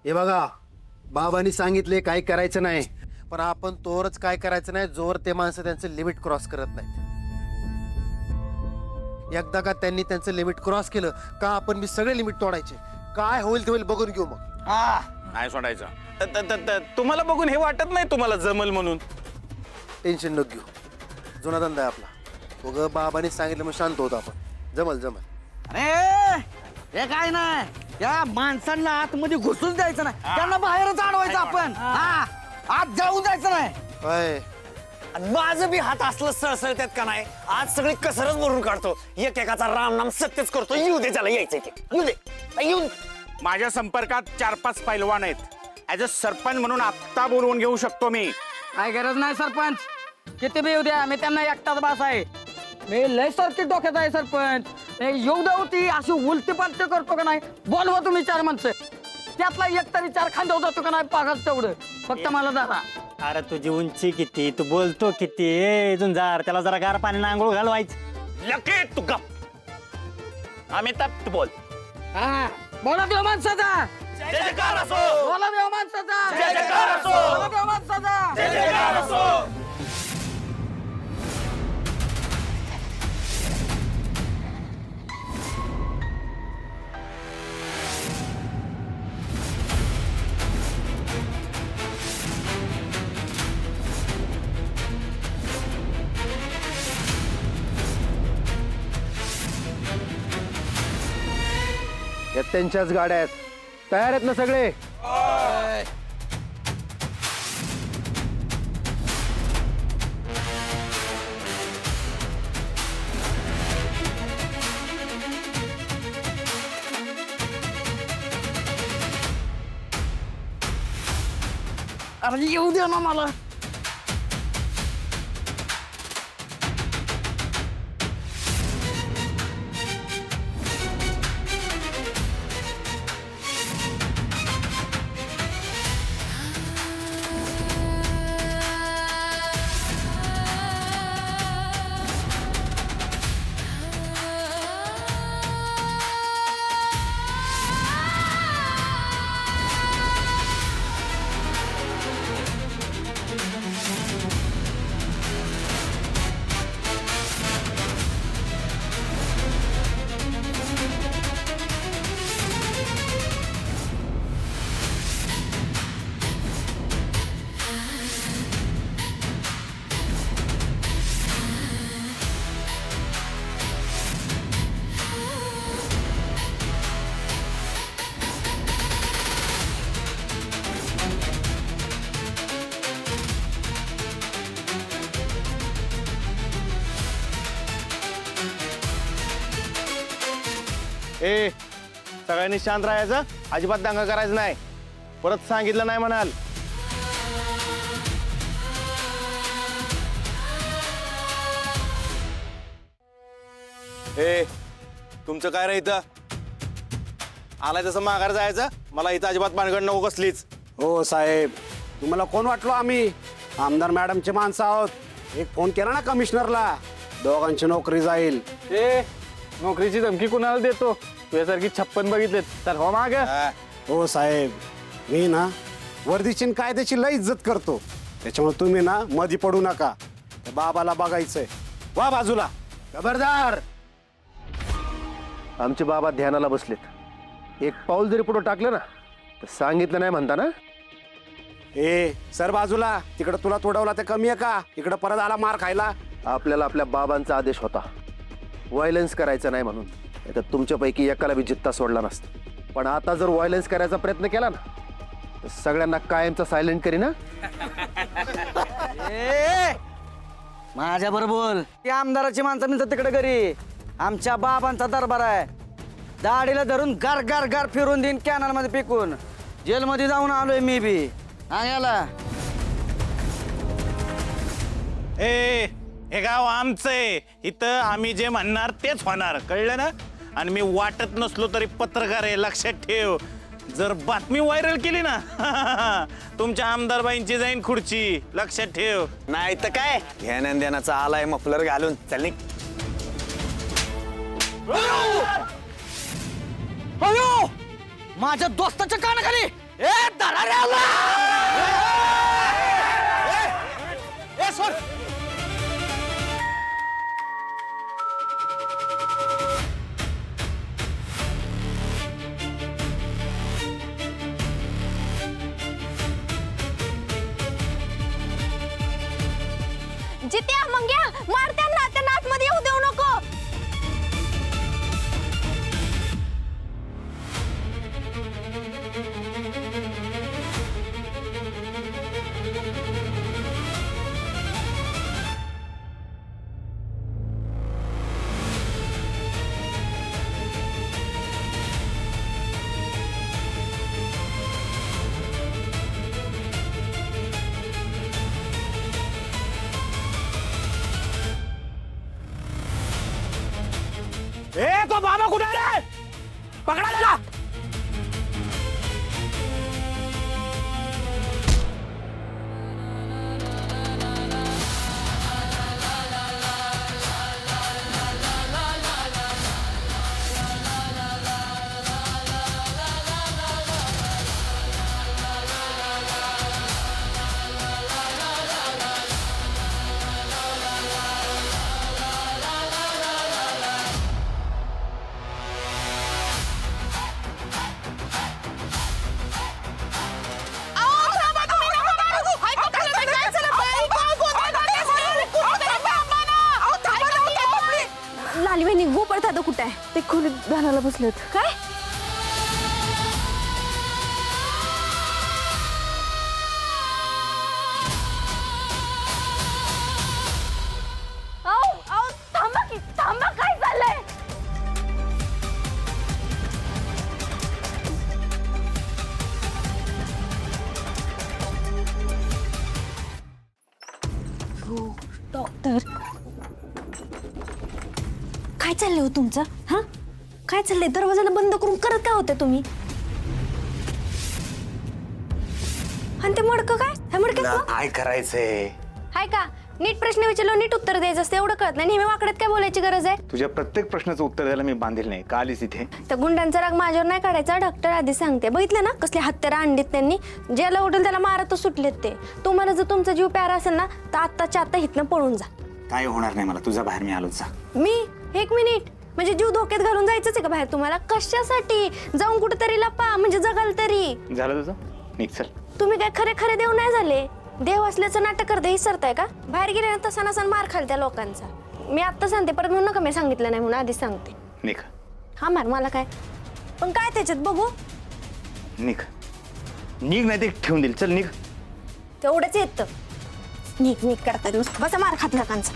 हे बघा, बाबांनी सांगितले काय करायचं नाही, पण आपण तोवरच काय करायचं नाही जोवर ते माणसं त्यांचं लिमिट क्रॉस करत नाहीत. एकदा का त्यांनी त्यांचं लिमिट क्रॉस केलं का आपण मी सगळे लिमिट तोडायचे. काय होईल ते होईल बघून घेऊ. मग हा नाही सोडायचं. तुम्हाला बघून हे वाटत नाही तुम्हाला जमल म्हणून? टेन्शन नको घेऊ, जुना धंदा आहे आपला. उगं बाबांनी सांगितलं मग शांत होतो आपण. जमल जमल. अरे हे काय नाही, या माणसांना आतमध्ये घुसून द्यायचं नाही, त्यांना बाहेरच अडवायचं आपण. हा आत जाऊन जायचं नाही. होय, माझं बी हात असलं सळसळतात का नाही, आज सगळी कसरच भरून काढतो. एकेकाचा रामनाम सत्यच करतो. येऊ दे, त्याला यायचंय ते येऊ दे. येऊन माझ्या संपर्कात 4-5 पैलवान आहेत. ऍज अ सरपंच म्हणून आत्ता बोलवून घेऊ शकतो मी. काय गरज नाही सरपंच, किती बी येऊ द्या, मी त्यांना एकटाच बास आहे. मी लय सरकी डोक्यात आहे सरपंच. येऊ द्या होती अशी उलटी पालटी करतो का नाही. बोलवा तुम्ही 4 माणसं, त्यातला एक तरी 4 खांद्यावर जातो का नाही पागाच तेवढं. फक्त मला जरा. अरे तुझी उंची किती, तू बोलतो किती. ए झुंजार, त्याला जरा गार पाण्याने आंघोळ घालवायचं. लके तू गप. अमिताभ तू बोल. हा बोला देव माणसाचा, जय जयकार असो. बोला देव माणसाचा, जय जयकार असो. बोला देव माणसाचा. जय जयकार असो. या त्यांच्याच गाड्या आहेत. तयार आहेत ना सगळे? अरे येऊ द्या ना मला. ए सगळ्यांनी शांत राहायचं, अजिबात दांगा करायचं नाही. परत सांगितलं नाही म्हणाल. ए तुमचं काय रे इथं? आलाय तसं माघार जायचं. मला इथं अजिबात भानगड नको कसलीच. हो साहेब, तुम्हाला कोण वाटलो आम्ही? आमदार मॅडमचे माणसं आहोत. एक फोन केला ना कमिशनरला, दोघांची नोकरी जाईल. ए नोकरीची धमकी कुणाला देतो? तुझ्यासारखी 56 बघितलेत. तर हो माग. हो साहेब, मी ना वर्दीची आणि कायद्याची लय इज्जत करतो. त्याच्यामुळे तुम्ही ना मधी पडू नका. त्या बाबाला बघायचंय. वा बाजूला. खबरदार. आमचे बाबा ध्यानाला बसलेत. एक पाऊल जरी पुढे टाकलं ना तर सांगितलं नाही म्हणता ना. ए सर बाजूला. तिकडं तुला तोडवला ते कमी आहे का? इकडं परत आला मार खायला. आपल्याला आपल्या बाबांचा आदेश होता व्हायलन्स करायचं नाही म्हणून. तर तुमच्यापैकी एकाला बी जित्ता सोडला नसता. पण आता जर व्हायलन्स करायचा प्रयत्न केला ना तर सगळ्यांना कायमचा सायलेंट करी ना. माझ्या बरोबर ती आमदाराची माणसं मिळतात तिकडे घरी. आमच्या बाबांचा दरबार आहे. दाढीला धरून गार गार गार फिरून देईन कॅनल मध्ये पिकून. जेलमध्ये जाऊन आलोय मी बी. हा याला ए हे गाव आमचंय. इथं आम्ही जे म्हणणार तेच होणार, कळलं ना? आणि मी वाटत नसलो तरी पत्रकार आहे, लक्षात ठेव. जर बातमी व्हायरल केली ना तुमच्या आमदारबाईंची जाईन खुर्ची, लक्षात ठेव. नाही तर काय, घेण्यान देण्याचा आलाय मफलर घालून. चल निघ. अयो माझ्या दोस्ताच्या कानाखाली जित्या मंग्या मार त्यांना आतमध्ये येऊ देऊ नको. तो बाबा कुठे रे? पकडा त्याला. लालवेनी गोपळ दादा कुठे आहे? ते खोलीत घालायला बसलेत. काय? थांबा की थांबा, काय झालंय? डॉक्टर, काय चाललंय हो तुमचं? हा, काय चाललंय? दरवाजाला बंद करून करत काय होते तुम्ही? आणि ते मडकं काय? हे मडकं काय करायचंय? हाय का? नीट प्रश्न विचारलो नीट उत्तर द्यायचं असतं, एवढं कळत नाही. नेहमी वाकड्यात काय बोलायची गरज आहे? तुझ्या प्रत्येक प्रश्नाचं उत्तर द्यायला मी बांधील नाही. का आलीस इथे? त्या गुंडांचा राग माझ्यावर नाही काढायचा. डॉक्टर आधी सांगते, बघितलं ना कसले हत्यारं आणलीत त्यांनी. ज्याला उठेल त्याला मारतच सुटलेत ते. तुम्हाला जर तुमचा जीव प्यारा असेल ना तर आत्ताच्या आत्ता इथनं पळून जा. काय होणार नाही मला, तुझ्या बाहेर मी आलोच जा. मी? एक मिनिट, म्हणजे जीव धोक्यात घालून जायचंच आहे का बाहेर तुम्हाला? कशासाठी? जाऊन कुठेतरी लपा, म्हणजे जगाल तरी. झालं तुझं? निघ चल. तुम्ही काय खरे खरे देव नाही झाले? देव असल्याचं नाटक करते विसरताय का? बाहेर गेले ना तसा नसा मार खाल त्या लोकांचा. मी आत्ता सांगते, परत म्हणून नका मी सांगितलं नाही म्हणून, आधीच सांगते. निघ. हा मार, मला काय पण काय त्याच्यात बघू. निघ निघ, नाही ते ठेवून देईल. चल निघ. तेवढंच येतं. नीक नीक करतात बसा मार खात लोकांचा.